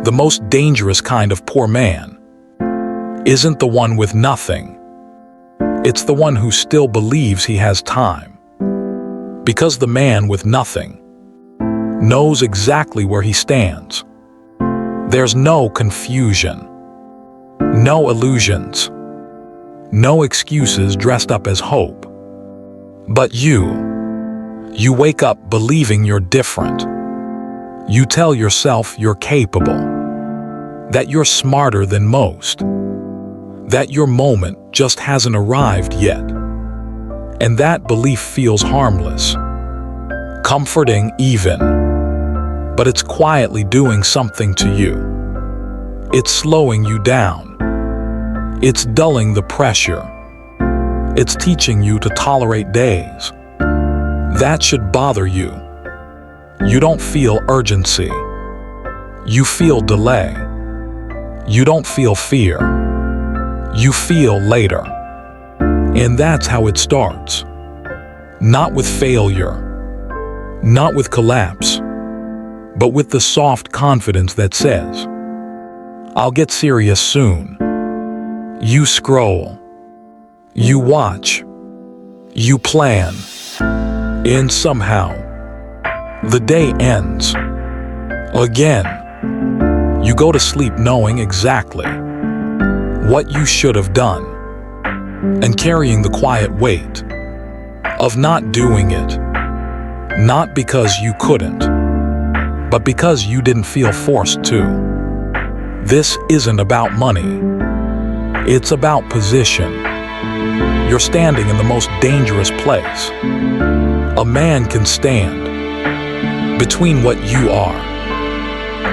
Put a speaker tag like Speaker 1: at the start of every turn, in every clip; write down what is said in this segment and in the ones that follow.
Speaker 1: The most dangerous kind of poor man isn't the one with nothing. It's the one who still believes he has time. Because the man with nothing knows exactly where he stands. There's no confusion, no illusions, no excuses dressed up as hope. But you wake up believing you're different. You tell yourself you're capable, that you're smarter than most, that your moment just hasn't arrived yet. And that belief feels harmless, comforting even, but it's quietly doing something to you. It's slowing you down. It's dulling the pressure. It's teaching you to tolerate days. That should bother you. You don't feel urgency. You feel delay. You don't feel fear. You feel later. And that's how it starts. Not with failure, not with collapse, but with the soft confidence that says, I'll get serious soon. You scroll. You watch. You plan. And somehow, the day ends. Again. You go to sleep knowing exactly what you should have done, and carrying the quiet weight of not doing it, not because you couldn't, but because you didn't feel forced to. This isn't about money. It's about position. You're standing in the most dangerous place a man can stand, between what you are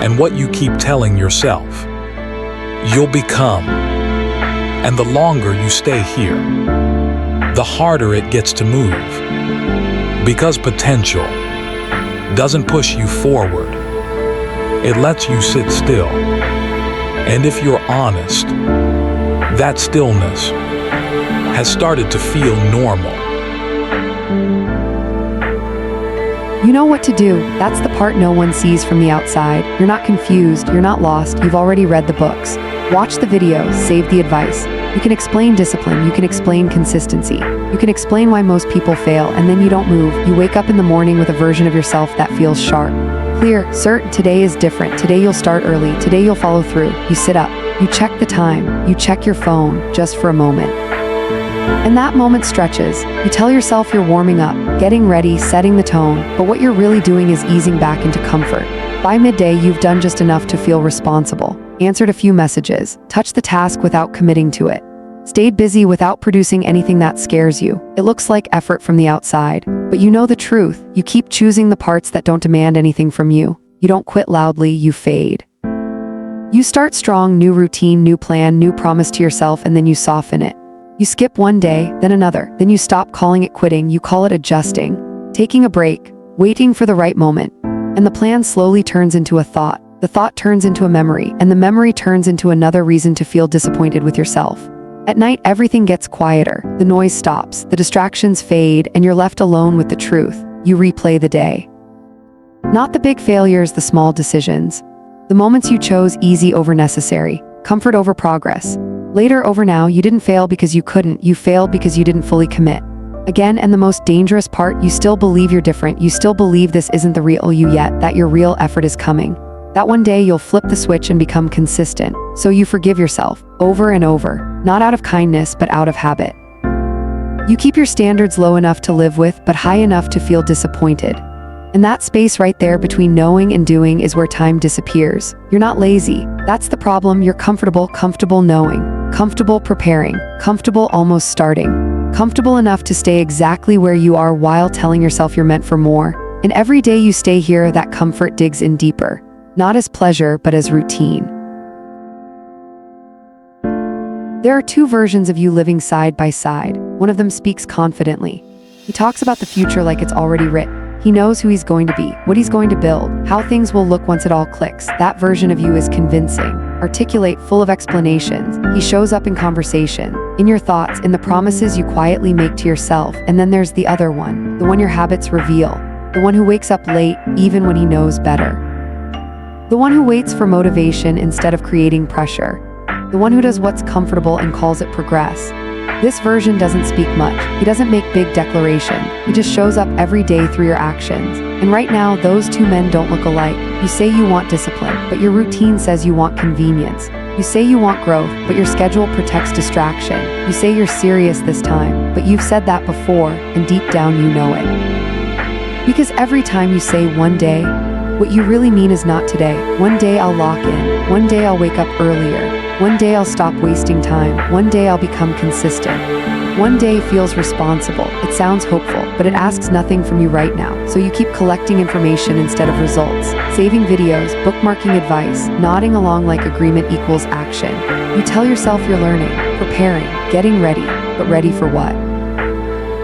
Speaker 1: and what you keep telling yourself you'll become. And the longer you stay here, the harder it gets to move. Because potential doesn't push you forward. It lets you sit still. And if you're honest, that stillness has started to feel normal.
Speaker 2: You know what to do. That's the part no one sees from the outside. You're not confused, you're not lost, you've already read the books. Watch the videos, save the advice. You can explain discipline, you can explain consistency. You can explain why most people fail, and then you don't move. You wake up in the morning with a version of yourself that feels sharp, clear, certain. Today is different. Today you'll start early. Today you'll follow through. You sit up. You check the time. You check your phone, just for a moment. And that moment stretches. You tell yourself you're warming up, getting ready, setting the tone, but what you're really doing is easing back into comfort. By midday, you've done just enough to feel responsible, answered a few messages, touched the task without committing to it, stayed busy without producing anything that scares you. It looks like effort from the outside, but you know the truth. You keep choosing the parts that don't demand anything from you. You don't quit loudly, you fade. You start strong, new routine, new plan, new promise to yourself, and then you soften it. You skip one day, then another, then you stop calling it quitting, you call it adjusting, taking a break, waiting for the right moment. And the plan slowly turns into a thought. The thought turns into a memory, and the memory turns into another reason to feel disappointed with yourself. At night, everything gets quieter, the noise stops, the distractions fade, and you're left alone with the truth. You replay the day. Not the big failures, the small decisions. The moments you chose easy over necessary, comfort over progress. Later over now, you didn't fail because you couldn't, you failed because you didn't fully commit. Again, and the most dangerous part, you still believe you're different, you still believe this isn't the real you yet, that your real effort is coming. That one day you'll flip the switch and become consistent, so you forgive yourself, over and over, not out of kindness but out of habit. You keep your standards low enough to live with, but high enough to feel disappointed. And that space right there between knowing and doing is where time disappears. You're not lazy. That's the problem. You're comfortable knowing, comfortable preparing, comfortable almost starting, comfortable enough to stay exactly where you are while telling yourself you're meant for more. And every day you stay here, that comfort digs in deeper, not as pleasure, but as routine. There are two versions of you living side by side. One of them speaks confidently. He talks about the future like it's already written. He knows who he's going to be, what he's going to build, how things will look once it all clicks. That version of you is convincing, articulate, full of explanations. He shows up in conversation, in your thoughts, in the promises you quietly make to yourself. And then there's the other one, the one your habits reveal, the one who wakes up late even when he knows better. The one who waits for motivation instead of creating pressure. The one who does what's comfortable and calls it progress. This version doesn't speak much. He doesn't make big declaration. He just shows up every day through your actions. And right now, those two men don't look alike. You say you want discipline, but your routine says you want convenience. You say you want growth, but your schedule protects distraction. You say you're serious this time, but you've said that before, and deep down you know it. Because every time you say one day, what you really mean is not today. One day I'll lock in. One day I'll wake up earlier. One day I'll stop wasting time. One day I'll become consistent. One day feels responsible. It sounds hopeful, but it asks nothing from you right now. So you keep collecting information instead of results, saving videos, bookmarking advice, nodding along like agreement equals action. You tell yourself you're learning, preparing, getting ready, but ready for what?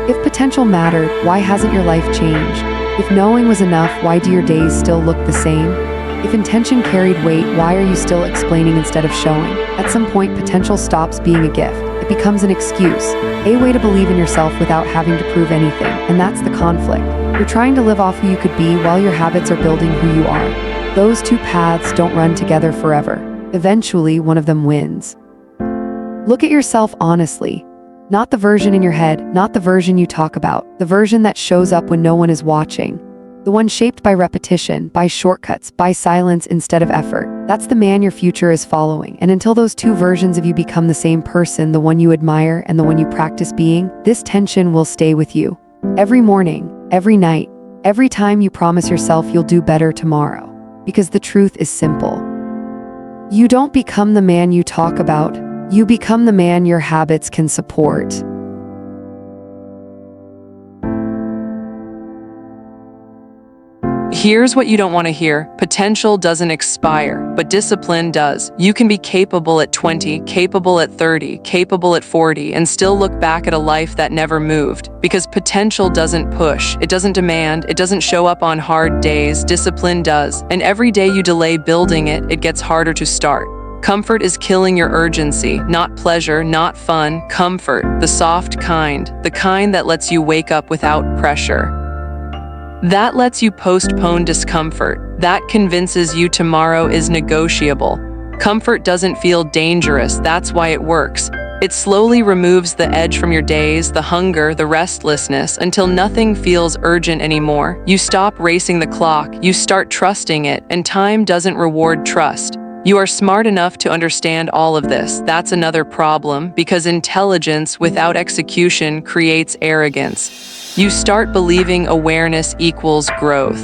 Speaker 2: If potential mattered, why hasn't your life changed? If knowing was enough, why do your days still look the same? If intention carried weight, why are you still explaining instead of showing? At some point, potential stops being a gift. It becomes an excuse, a way to believe in yourself without having to prove anything, and that's the conflict. You're trying to live off who you could be while your habits are building who you are. Those two paths don't run together forever. Eventually, one of them wins. Look at yourself honestly. Not the version in your head, not the version you talk about, the version that shows up when no one is watching. The one shaped by repetition, by shortcuts, by silence instead of effort. That's the man your future is following. And until those two versions of you become the same person, the one you admire and the one you practice being, this tension will stay with you. Every morning, every night, every time you promise yourself you'll do better tomorrow. Because the truth is simple. You don't become the man you talk about. You become the man your habits can support.
Speaker 3: Here's what you don't want to hear. Potential doesn't expire, but discipline does. You can be capable at 20, capable at 30, capable at 40, and still look back at a life that never moved. Because potential doesn't push, it doesn't demand, it doesn't show up on hard days. Discipline does. And every day you delay building it, it gets harder to start. Comfort is killing your urgency, not pleasure, not fun. Comfort, the soft kind, the kind that lets you wake up without pressure. That lets you postpone discomfort. That convinces you tomorrow is negotiable. Comfort doesn't feel dangerous, that's why it works. It slowly removes the edge from your days, the hunger, the restlessness, until nothing feels urgent anymore. You stop racing the clock, you start trusting it, and time doesn't reward trust. You are smart enough to understand all of this. That's another problem, because intelligence without execution creates arrogance. You start believing awareness equals growth.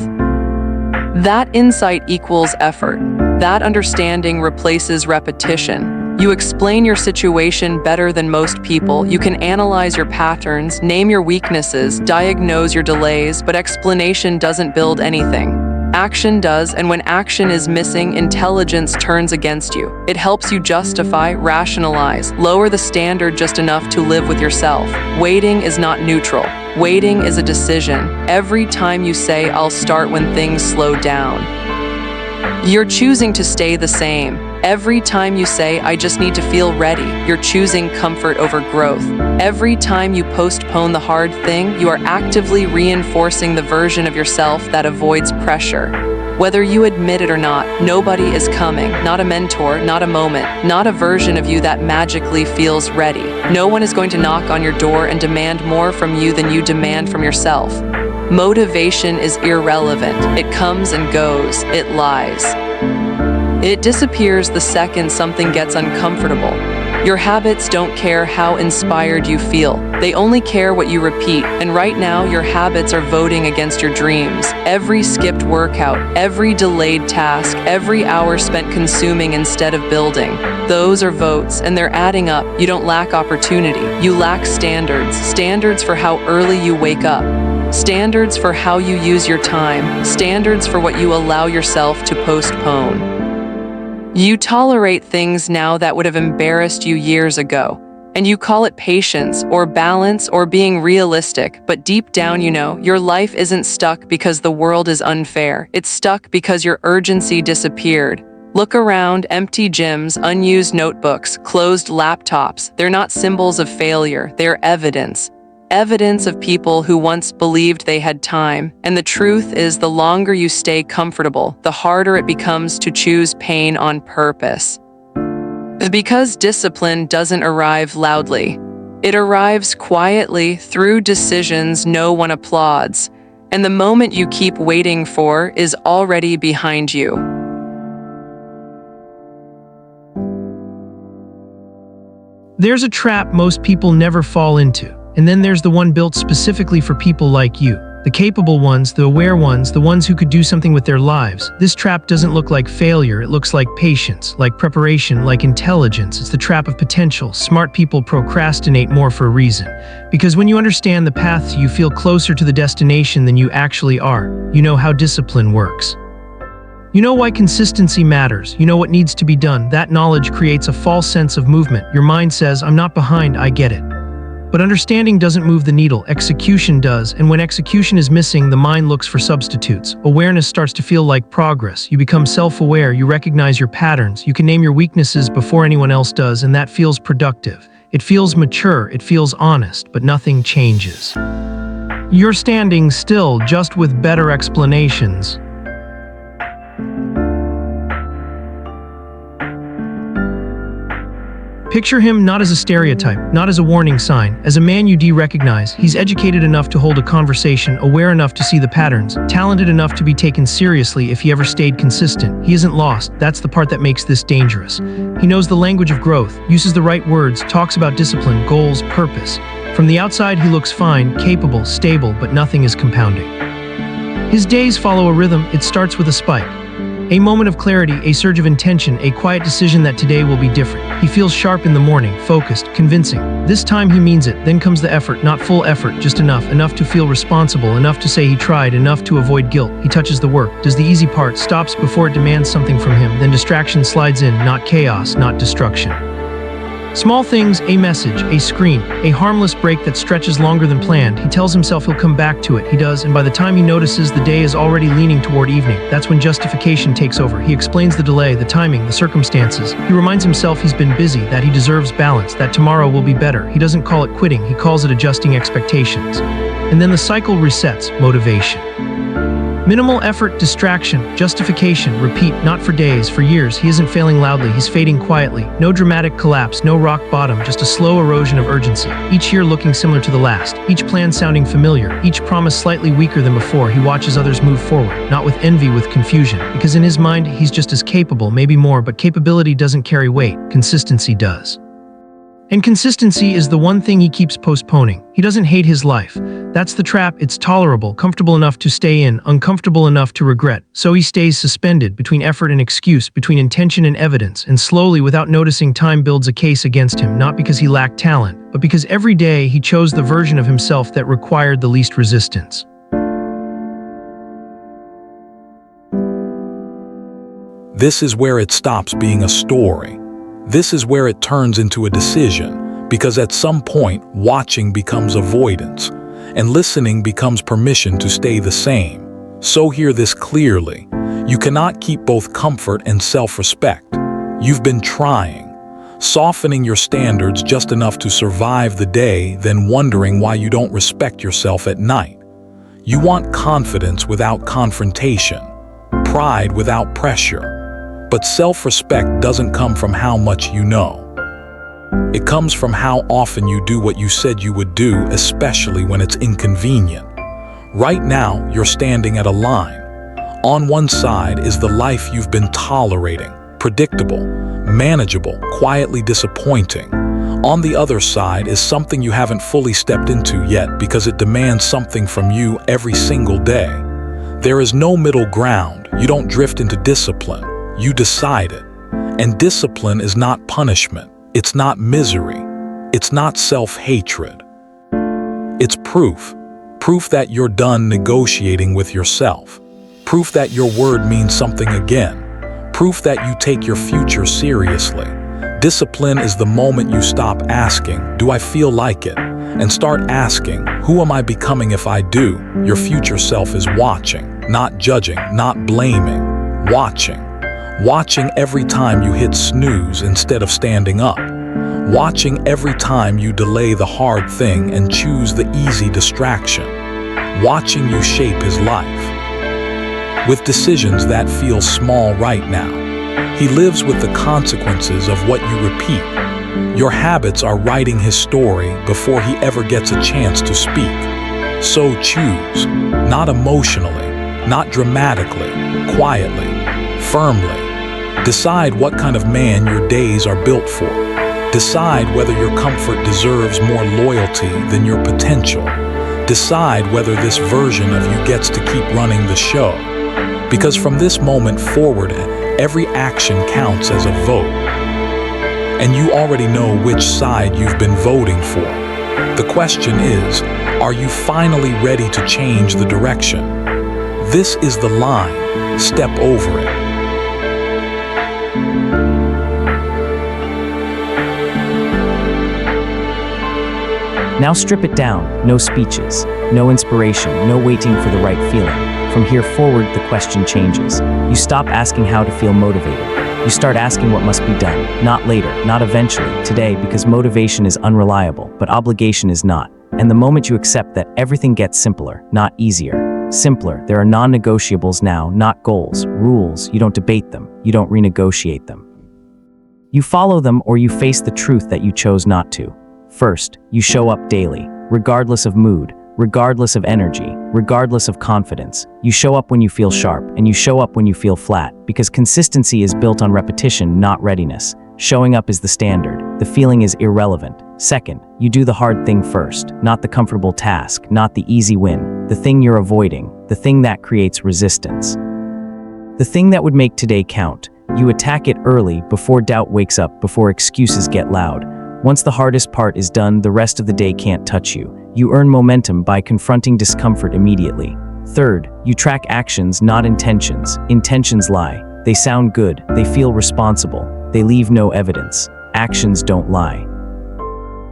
Speaker 3: That insight equals effort. That understanding replaces repetition. You explain your situation better than most people. You can analyze your patterns, name your weaknesses, diagnose your delays, but explanation doesn't build anything. Action does, and when action is missing, intelligence turns against you. It helps you justify, rationalize, lower the standard just enough to live with yourself. Waiting is not neutral. Waiting is a decision. Every time you say, "I'll start when things slow down," you're choosing to stay the same. Every time you say, "I just need to feel ready," you're choosing comfort over growth. Every time you postpone the hard thing, you are actively reinforcing the version of yourself that avoids pressure. Whether you admit it or not, nobody is coming. Not a mentor, not a moment, not a version of you that magically feels ready. No one is going to knock on your door and demand more from you than you demand from yourself. Motivation is irrelevant. It comes and goes. It lies. It disappears the second something gets uncomfortable. Your habits don't care how inspired you feel. They only care what you repeat. And right now, your habits are voting against your dreams. Every skipped workout, every delayed task, every hour spent consuming instead of building. Those are votes, and they're adding up. You don't lack opportunity. You lack standards. Standards for how early you wake up. Standards for how you use your time. Standards for what you allow yourself to postpone. You tolerate things now that would have embarrassed you years ago, and you call it patience or balance or being realistic, but deep down you know your life isn't stuck because the world is unfair. It's stuck because your urgency disappeared. Look around, empty gyms, unused notebooks, closed laptops. They're not symbols of failure, they're evidence. evidence of people who once believed they had time. And the truth is, the longer you stay comfortable, the harder it becomes to choose pain on purpose. Because discipline doesn't arrive loudly. It arrives quietly through decisions no one applauds, and the moment you keep waiting for is already behind you.
Speaker 4: There's a trap most people never fall into, and then there's the one built specifically for people like you. The capable ones, the aware ones, the ones who could do something with their lives. This trap doesn't look like failure, it looks like patience, like preparation, like intelligence. It's the trap of potential. Smart people procrastinate more for a reason. Because when you understand the path, you feel closer to the destination than you actually are. You know how discipline works. You know why consistency matters. You know what needs to be done. That knowledge creates a false sense of movement. Your mind says, I'm not behind, I get it. But understanding doesn't move the needle, execution does, and when execution is missing, the mind looks for substitutes. Awareness starts to feel like progress. You become self-aware, you recognize your patterns, you can name your weaknesses before anyone else does, and that feels productive. It feels mature, it feels honest, but nothing changes. You're standing still, just with better explanations. Picture him not as a stereotype, not as a warning sign, as a man you recognize. He's educated enough to hold a conversation, aware enough to see the patterns, talented enough to be taken seriously if he ever stayed consistent. He isn't lost. That's the part that makes this dangerous. He knows the language of growth, uses the right words, talks about discipline, goals, purpose. From the outside, he looks fine, capable, stable, but nothing is compounding. His days follow a rhythm. It starts with a spike. A moment of clarity, a surge of intention, a quiet decision that today will be different. He feels sharp in the morning, focused, convincing. This time he means it. Then comes the effort, not full effort, just enough to feel responsible, enough to say he tried, enough to avoid guilt. He touches the work, does the easy part, stops before it demands something from him. Then distraction slides in, not chaos, not destruction. Small things, a message, a screen, a harmless break that stretches longer than planned. He tells himself he'll come back to it. He does, and by the time he notices, the day is already leaning toward evening. That's when justification takes over. He explains the delay, the timing, the circumstances. He reminds himself he's been busy, that he deserves balance, that tomorrow will be better. He doesn't call it quitting, he calls it adjusting expectations. And then the cycle resets, motivation. Minimal effort, distraction, justification, repeat, not for days, for years. He isn't failing loudly, he's fading quietly. No dramatic collapse, no rock bottom, just a slow erosion of urgency. Each year looking similar to the last, each plan sounding familiar, each promise slightly weaker than before. He watches others move forward, not with envy, with confusion. Because in his mind, he's just as capable, maybe more, but capability doesn't carry weight, consistency does. And consistency is the one thing he keeps postponing. He doesn't hate his life. That's the trap. It's tolerable, comfortable enough to stay in, uncomfortable enough to regret. So he stays suspended between effort and excuse, between intention and evidence, and slowly, without noticing, time builds a case against him, not because he lacked talent, but because every day he chose the version of himself that required the least resistance.
Speaker 1: This is where it stops being a story. This is where it turns into a decision, because at some point, watching becomes avoidance, and listening becomes permission to stay the same. So hear this clearly. You cannot keep both comfort and self-respect. You've been trying, softening your standards just enough to survive the day, then wondering why you don't respect yourself at night. You want confidence without confrontation, pride without pressure. But self-respect doesn't come from how much you know. It comes from how often you do what you said you would do, especially when it's inconvenient. Right now, you're standing at a line. On one side is the life you've been tolerating, predictable, manageable, quietly disappointing. On the other side is something you haven't fully stepped into yet because it demands something from you every single day. There is no middle ground. You don't drift into discipline. You decide it. And discipline is not punishment. It's not misery. It's not self-hatred. It's proof. Proof that you're done negotiating with yourself. Proof that your word means something again. Proof that you take your future seriously. Discipline is the moment you stop asking, "Do I feel like it?" and start asking, "Who am I becoming if I do?" Your future self is watching, not judging, not blaming, watching. Watching every time you hit snooze instead of standing up. watching every time you delay the hard thing and choose the easy distraction, watching you shape his life. With decisions that feel small right now, he lives with the consequences of what you repeat. Your habits are writing his story before he ever gets a chance to speak. So choose, not emotionally, not dramatically, quietly, firmly. Decide what kind of man your days are built for. Decide whether your comfort deserves more loyalty than your potential. Decide whether this version of you gets to keep running the show. Because from this moment forward, every action counts as a vote. And you already know which side you've been voting for. The question is, are you finally ready to change the direction? This is the line. Step over it.
Speaker 5: Now strip it down. No speeches, no inspiration, no waiting for the right feeling. From here forward, the question changes. You stop asking how to feel motivated. You start asking what must be done. Not later, not eventually, today, because motivation is unreliable, but obligation is not. And the moment you accept that, everything gets simpler, not easier. Simpler. There are non-negotiables now, not goals, rules. You don't debate them. You don't renegotiate them. You follow them, or you face the truth that you chose not to. First, you show up daily, regardless of mood, regardless of energy, regardless of confidence. You show up when you feel sharp, and you show up when you feel flat, because consistency is built on repetition, not readiness. Showing up is the standard. The feeling is irrelevant. Second, you do the hard thing first, not the comfortable task, not the easy win, the thing you're avoiding, the thing that creates resistance. The thing that would make today count. You attack it early, before doubt wakes up, before excuses get loud. Once the hardest part is done, the rest of the day can't touch you. You earn momentum by confronting discomfort immediately. Third, you track actions, not intentions. Intentions lie. They sound good. They feel responsible. They leave no evidence. Actions don't lie.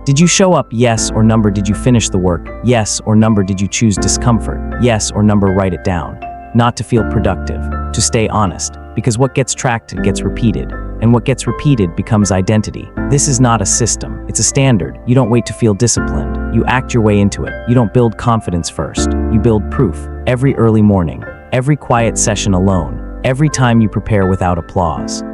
Speaker 5: Did you show up? Yes or number. Did you finish the work? Yes or number. Did you choose discomfort? Yes or number. Write it down. Not to feel productive, to stay honest, because what gets tracked gets repeated, and what gets repeated becomes identity. This is not a system, it's a standard. You don't wait to feel disciplined, you act your way into it. You don't build confidence first, you build proof. Every early morning, every quiet session alone, every time you prepare without applause.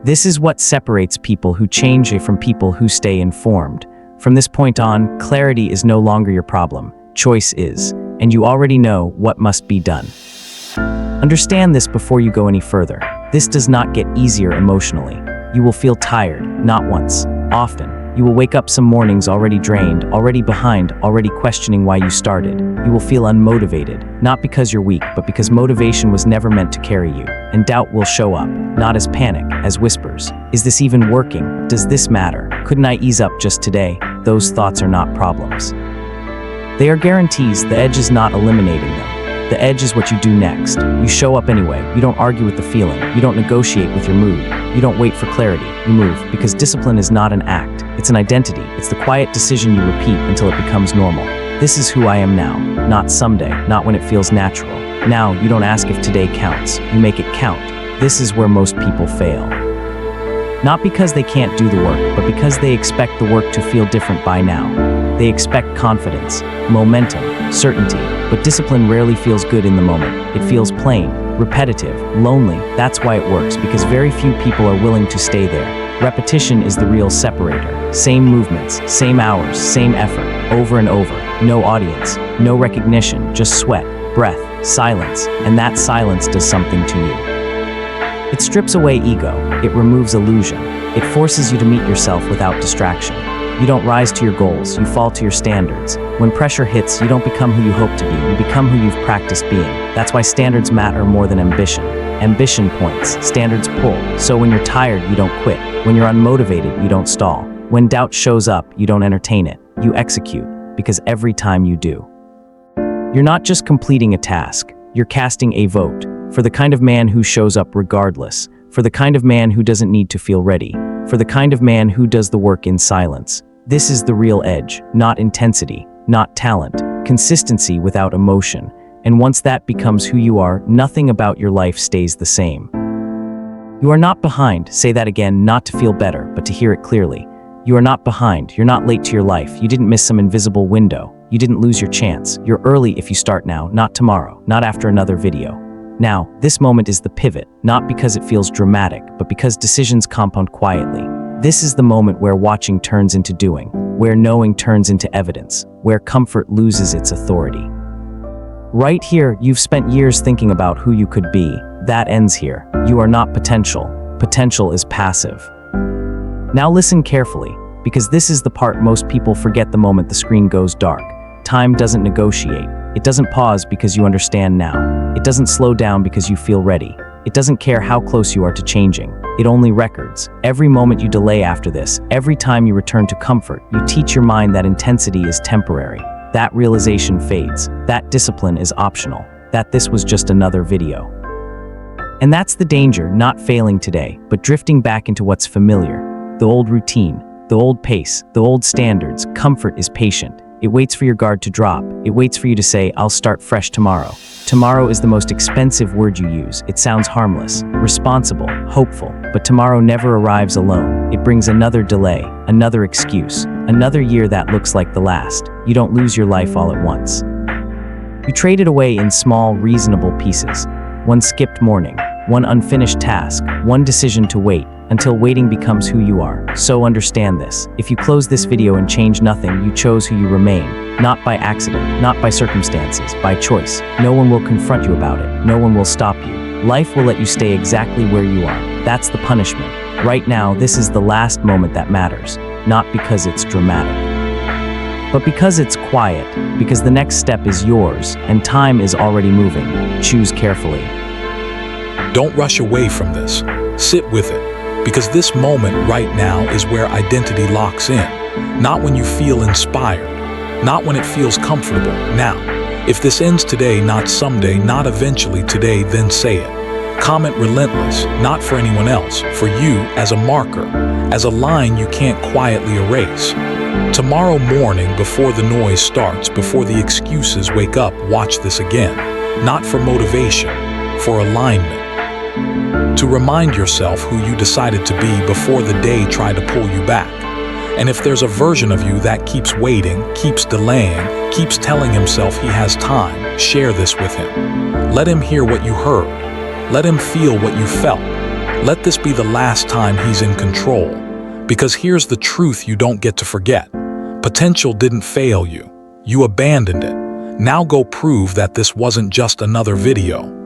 Speaker 5: This is what separates people who change from people who stay informed. From this point on, clarity is no longer your problem, choice is, and you already know what must be done. Understand this before you go any further. This does not get easier emotionally. You will feel tired, not once, often. You will wake up some mornings already drained, already behind, already questioning why you started. You will feel unmotivated, not because you're weak, but because motivation was never meant to carry you. And doubt will show up, not as panic, as whispers. Is this even working? Does this matter? Couldn't I ease up just today? Those thoughts are not problems. They are guarantees. The edge is not eliminating them. The edge is what you do next. You show up anyway. You don't argue with the feeling. You don't negotiate with your mood. You don't wait for clarity. You move, because discipline is not an act. It's an identity. It's the quiet decision you repeat until it becomes normal. This is who I am now, not someday, not when it feels natural. Now, you don't ask if today counts. You make it count. This is where most people fail. Not because they can't do the work, but because they expect the work to feel different by now. They expect confidence, momentum, certainty, but discipline rarely feels good in the moment. It feels plain, repetitive, lonely. That's why it works, because very few people are willing to stay there. Repetition is the real separator. Same movements, same hours, same effort, over and over. No audience, no recognition, just sweat, breath, silence, and that silence does something to you. It strips away ego, it removes illusion, it forces you to meet yourself without distraction. You don't rise to your goals, you fall to your standards. When pressure hits, you don't become who you hope to be, you become who you've practiced being. That's why standards matter more than ambition. Ambition points, standards pull. So when you're tired, you don't quit. When you're unmotivated, you don't stall. When doubt shows up, you don't entertain it. You execute, because every time you do. You're not just completing a task, you're casting a vote. For the kind of man who shows up regardless, for the kind of man who doesn't need to feel ready, for the kind of man who does the work in silence. This is the real edge, not intensity, not talent, consistency without emotion. And once that becomes who you are, nothing about your life stays the same. You are not behind, say that again, not to feel better, but to hear it clearly. You are not behind, you're not late to your life, you didn't miss some invisible window, you didn't lose your chance. You're early if you start now, not tomorrow, not after another video. Now, this moment is the pivot, not because it feels dramatic, but because decisions compound quietly. This is the moment where watching turns into doing, where knowing turns into evidence, where comfort loses its authority. Right here, you've spent years thinking about who you could be. That ends here. You are not potential. Potential is passive. Now listen carefully, because this is the part most people forget the moment the screen goes dark. Time doesn't negotiate. It doesn't pause because you understand now. It doesn't slow down because you feel ready. It doesn't care how close you are to changing. It only records. Every moment you delay after this, every time you return to comfort, you teach your mind that intensity is temporary. That realization fades. That discipline is optional. That this was just another video. And that's the danger, not failing today, but drifting back into what's familiar. The old routine, the old pace, the old standards. Comfort is patient. It waits for your guard to drop. It waits for you to say, I'll start fresh tomorrow. Tomorrow is the most expensive word you use. It sounds harmless, responsible, hopeful, but tomorrow never arrives alone. It brings another delay, another excuse, another year that looks like the last. You don't lose your life all at once. You trade it away in small, reasonable pieces. One skipped morning, one unfinished task, one decision to wait, until waiting becomes who you are. So understand this. If you close this video and change nothing, you chose who you remain. Not by accident, not by circumstances, by choice. No one will confront you about it. No one will stop you. Life will let you stay exactly where you are. That's the punishment. Right now, this is the last moment that matters. Not because it's dramatic, but because it's quiet, because the next step is yours, and time is already moving. Choose carefully.
Speaker 1: Don't rush away from this. Sit with it, because this moment right now is where identity locks in. Not when you feel inspired, not when it feels comfortable. Now, if this ends today, not someday, not eventually today, then say it. Comment relentless, not for anyone else, for you as a marker, as a line you can't quietly erase. Tomorrow morning, before the noise starts, before the excuses wake up, watch this again. Not for motivation, for alignment. To remind yourself who you decided to be before the day tried to pull you back. And if there's a version of you that keeps waiting, keeps delaying, keeps telling himself he has time, share this with him. Let him hear what you heard. Let him feel what you felt. Let this be the last time he's in control. Because here's the truth you don't get to forget. Potential didn't fail you. You abandoned it. Now go prove that this wasn't just another video.